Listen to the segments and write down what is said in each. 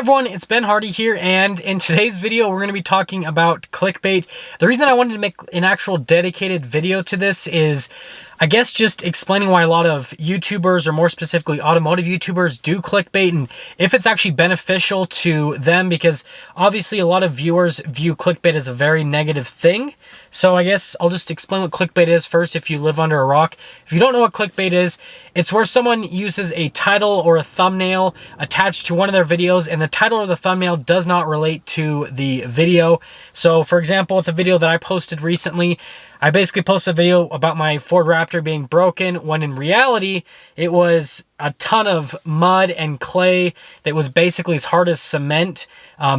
Hey everyone, it's Ben Hardy here, and in today's video we're going to be talking about clickbait. The reason I wanted to make an actual dedicated video to this is, I guess, just explaining why a lot of YouTubers, or more specifically automotive YouTubers, do clickbait and if it's actually beneficial to them, because obviously a lot of viewers view clickbait as a very negative thing. So I guess I'll just explain what clickbait is first if you live under a rock. If you don't know what clickbait is, it's where someone uses a title or a thumbnail attached to one of their videos, and the title or the thumbnail does not relate to the video. So for example, with the video that I posted recently, I basically posted a video about my Ford Raptor being broken, when in reality, it was a ton of mud and clay that was basically as hard as cement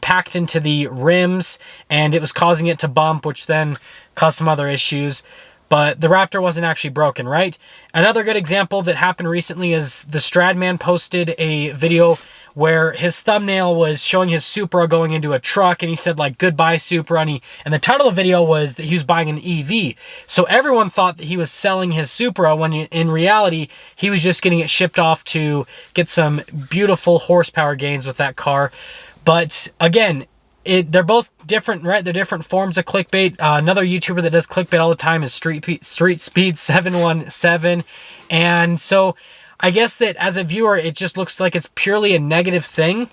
packed into the rims, and it was causing it to bump, which then caused some other issues. But the Raptor wasn't actually broken, right? Another good example that happened recently is the Stradman posted a video where his thumbnail was showing his Supra going into a truck, and he said like, "Goodbye Supra," and the title of the video was that he was buying an EV. So everyone thought that he was selling his Supra, when in reality he was just getting it shipped off to get some beautiful horsepower gains with that car. But again, they're both different, right? They're different forms of clickbait. Another YouTuber that does clickbait all the time is Street Speed 717, and so I guess that as a viewer, it just looks like it's purely a negative thing.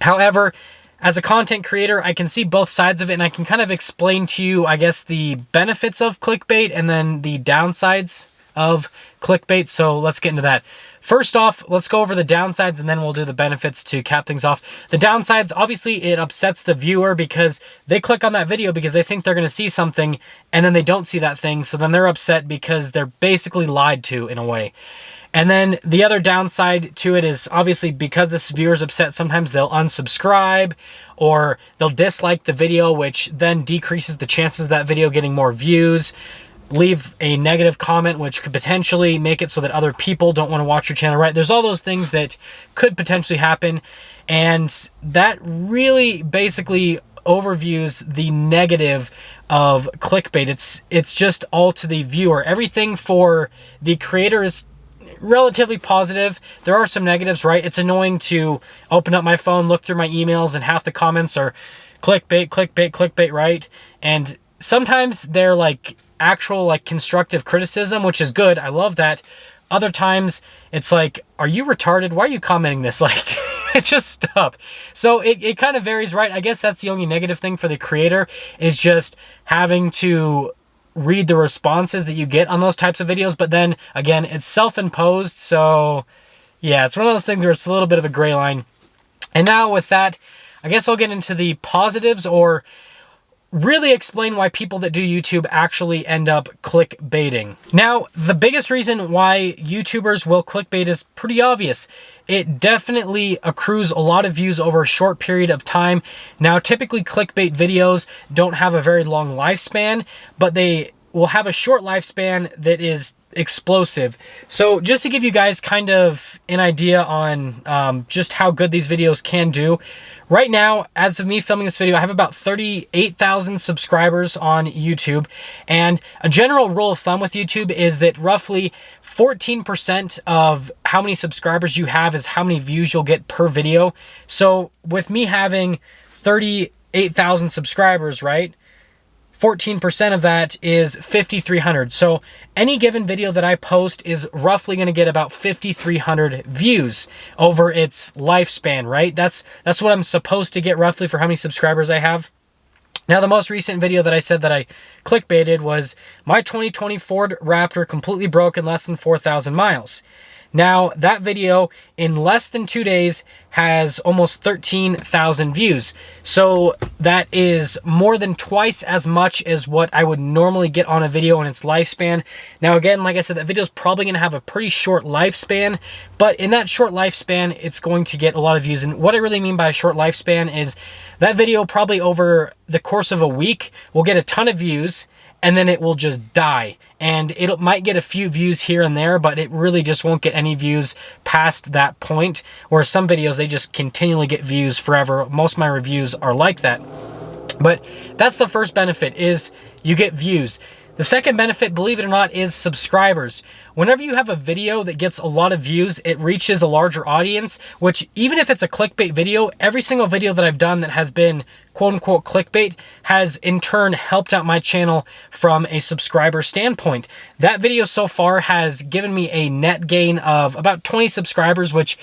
However, as a content creator, I can see both sides of it, and I can kind of explain to you, I guess, the benefits of clickbait and then the downsides of clickbait. So let's get into that. First off, let's go over the downsides, and then we'll do the benefits to cap things off. The downsides, obviously, it upsets the viewer because they click on that video because they think they're going to see something, and then they don't see that thing. So then they're upset because they're basically lied to in a way. And then the other downside to it is, obviously, because this viewer's upset, sometimes they'll unsubscribe or they'll dislike the video, which then decreases the chances of that video getting more views. Leave a negative comment, which could potentially make it so that other people don't want to watch your channel, right? There's all those things that could potentially happen, and that really basically overviews the negative of clickbait. It's just all to the viewer. Everything for the creator is relatively positive. There are some negatives, right? It's annoying to open up my phone, look through my emails, and half the comments are clickbait, clickbait, clickbait, right? And sometimes they're like actual like constructive criticism, which is good. I love that. Other times it's like, are you retarded? Why are you commenting this? Like, just stop. So it kind of varies, right? I guess that's the only negative thing for the creator, is just having to read the responses that you get on those types of videos. But then again, it's self-imposed, so yeah, it's one of those things where it's a little bit of a gray line. And now with that, I guess I'll get into the positives, or really explain why people that do YouTube actually end up clickbaiting. Now, the biggest reason why YouTubers will clickbait is pretty obvious. It definitely accrues a lot of views over a short period of time. Now, typically clickbait videos don't have a very long lifespan, but they will have a short lifespan that is explosive. So just to give you guys kind of an idea on just how good these videos can do, right now, as of me filming this video, I have about 38,000 subscribers on YouTube, and a general rule of thumb with YouTube is that roughly 14% of how many subscribers you have is how many views you'll get per video. So with me having 38,000 subscribers, right, 14% of that is 5,300. So any given video that I post is roughly going to get about 5,300 views over its lifespan, right? That's what I'm supposed to get roughly for how many subscribers I have. Now, the most recent video that I said that I clickbaited was my 2020 Ford Raptor completely broke in less than 4,000 miles. Now, that video in less than 2 days has almost 13,000 views. So that is more than twice as much as what I would normally get on a video in its lifespan. Now, again, like I said, that video is probably going to have a pretty short lifespan, but in that short lifespan, it's going to get a lot of views. And what I really mean by a short lifespan is that video probably over the course of a week will get a ton of views, and then it will just die. And it might get a few views here and there, but it really just won't get any views past that point. Whereas some videos, they just continually get views forever. Most of my reviews are like that. But that's the first benefit, is you get views. The second benefit, believe it or not, is subscribers. Whenever you have a video that gets a lot of views, it reaches a larger audience, which even if it's a clickbait video, every single video that I've done that has been quote unquote clickbait has in turn helped out my channel from a subscriber standpoint. That video so far has given me a net gain of about 20 subscribers, which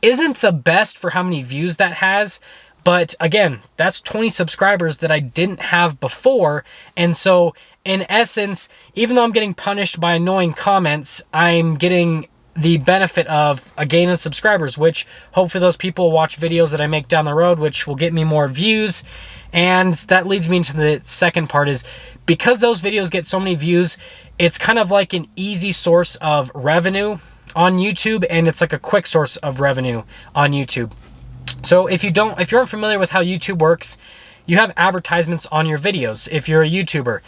isn't the best for how many views that has. But again, that's 20 subscribers that I didn't have before. And so in essence, even though I'm getting punished by annoying comments, I'm getting the benefit of a gain of subscribers, which hopefully those people will watch videos that I make down the road, which will get me more views. And that leads me into the second part, is because those videos get so many views, it's kind of like an easy source of revenue on YouTube, and it's like a quick source of revenue on YouTube. So if you aren't familiar with how YouTube works, you have advertisements on your videos if you're a YouTuber.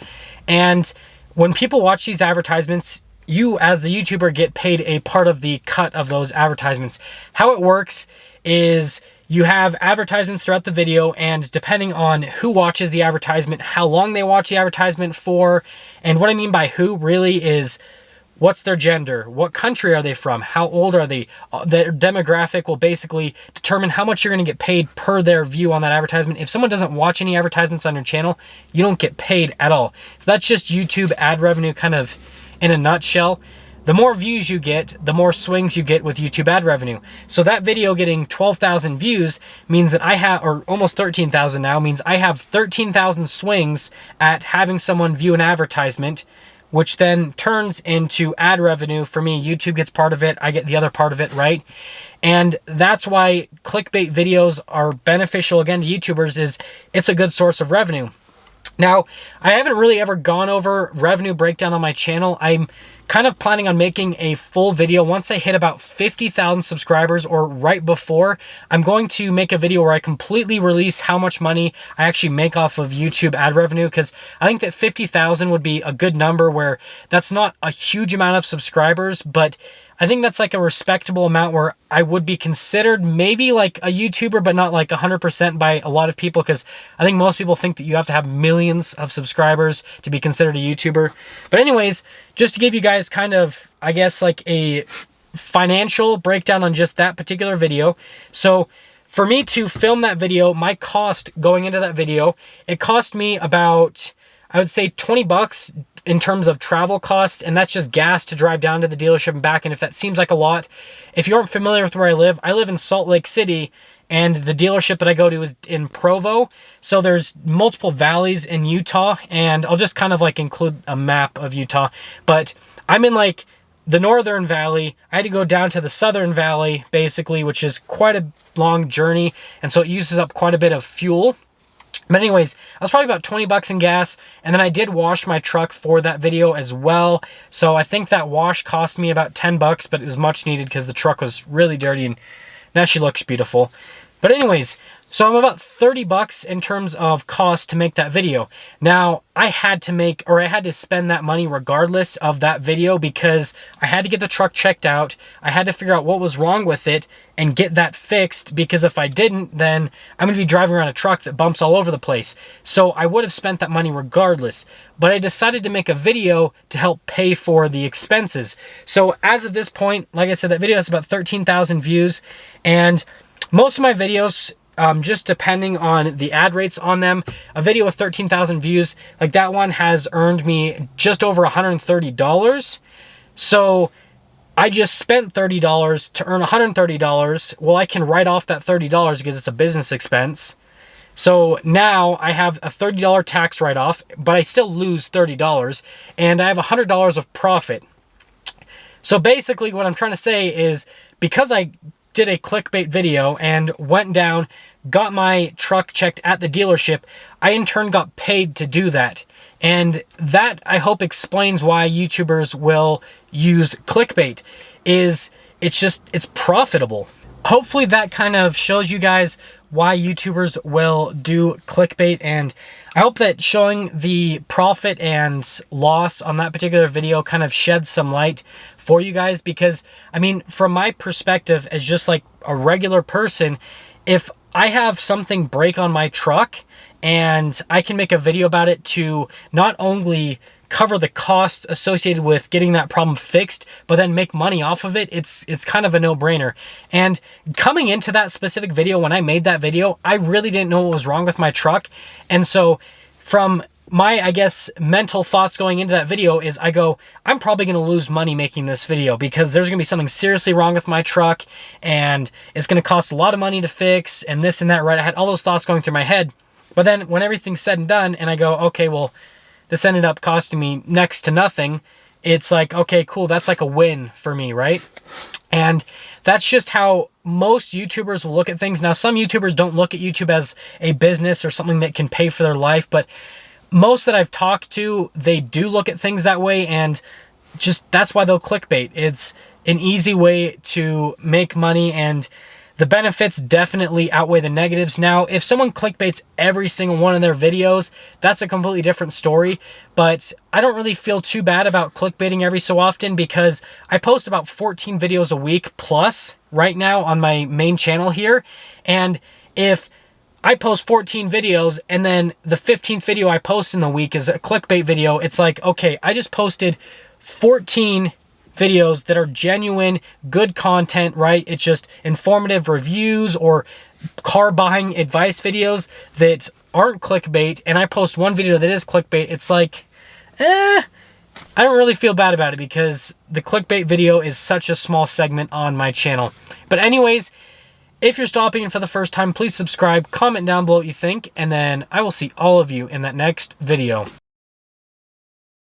And when people watch these advertisements, you as the YouTuber get paid a part of the cut of those advertisements. How it works is you have advertisements throughout the video, and depending on who watches the advertisement, how long they watch the advertisement for, and what I mean by who really is what's their gender, what country are they from, how old are they, their demographic will basically determine how much you're going to get paid per their view on that advertisement. If someone doesn't watch any advertisements on your channel, you don't get paid at all. So that's just YouTube ad revenue kind of in a nutshell. The more views you get, the more swings you get with YouTube ad revenue. So that video getting 12,000 views means that I have, or almost 13,000 now, means I have 13,000 swings at having someone view an advertisement, which then turns into ad revenue for me. YouTube gets part of it, I get the other part of it, right? And that's why clickbait videos are beneficial, again, to YouTubers, is it's a good source of revenue. Now, I haven't really ever gone over revenue breakdown on my channel. I'm kind of planning on making a full video once I hit about 50,000 subscribers, or right before. I'm going to make a video where I completely release how much money I actually make off of YouTube ad revenue, because I think that 50,000 would be a good number, where that's not a huge amount of subscribers, but I think that's like a respectable amount where I would be considered maybe like a YouTuber, but not like 100% by a lot of people, because I think most people think that you have to have millions of subscribers to be considered a YouTuber. But anyways, just to give you guys kind of, I guess, like a financial breakdown on just that particular video. So for me to film that video, my cost going into that video, it cost me about, I would say, 20 bucks in terms of travel costs, and that's just gas to drive down to the dealership and back. And if that seems like a lot, if you aren't familiar with where I live in Salt Lake City, and the dealership that I go to is in Provo. So there's multiple valleys in Utah, and I'll just kind of like include a map of Utah, but I'm in like the northern valley. I had to go down to the southern valley basically, which is quite a long journey, and so it uses up quite a bit of fuel. But anyways, I was probably about 20 bucks in gas, and then I did wash my truck for that video as well. So I think that wash cost me about 10 bucks, but it was much needed because the truck was really dirty, and now she looks beautiful. But anyways, so I'm about 30 bucks in terms of cost to make that video. Now, I had to spend that money regardless of that video, because I had to get the truck checked out. I had to figure out what was wrong with it and get that fixed, because if I didn't, then I'm going to be driving around a truck that bumps all over the place. So I would have spent that money regardless. But I decided to make a video to help pay for the expenses. So as of this point, like I said, that video has about 13,000 views, and most of my videos, just depending on the ad rates on them, a video with 13,000 views, like that one has earned me just over $130. So I just spent $30 to earn $130. Well, I can write off that $30 because it's a business expense. So now I have a $30 tax write-off, but I still lose $30, and I have $100 of profit. So basically what I'm trying to say is, because I did a clickbait video and went down, got my truck checked at the dealership, I in turn got paid to do that. And that, I hope, explains why YouTubers will use clickbait. It's profitable. Hopefully that kind of shows you guys why YouTubers will do clickbait, and I hope that showing the profit and loss on that particular video kind of sheds some light for you guys, because I mean, from my perspective as just like a regular person, if I have something break on my truck and I can make a video about it to not only cover the costs associated with getting that problem fixed, but then make money off of it, it's kind of a no-brainer. And coming into that specific video, when I made that video, I really didn't know what was wrong with my truck. And so from my, I guess, mental thoughts going into that video is I go, I'm probably going to lose money making this video because there's going to be something seriously wrong with my truck and it's going to cost a lot of money to fix and this and that, right? I had all those thoughts going through my head. But then when everything's said and done and I go, okay, well, this ended up costing me next to nothing, it's like, okay, cool, that's like a win for me, right? And that's just how most YouTubers will look at things. Now, some YouTubers don't look at YouTube as a business or something that can pay for their life, but most that I've talked to, they do look at things that way, and just that's why they'll clickbait. It's an easy way to make money, and the benefits definitely outweigh the negatives. Now, if someone clickbaits every single one of their videos, that's a completely different story, but I don't really feel too bad about clickbaiting every so often because I post about 14 videos a week plus right now on my main channel here, and if I post 14 videos and then the 15th video I post in the week is a clickbait video, it's like, okay, I just posted 14 videos that are genuine, good content, right? It's just informative reviews or car buying advice videos that aren't clickbait, and I post one video that is clickbait. It's like, I don't really feel bad about it because the clickbait video is such a small segment on my channel. But anyways, if you're stopping in for the first time, please subscribe, comment down below what you think, and then I will see all of you in that next video.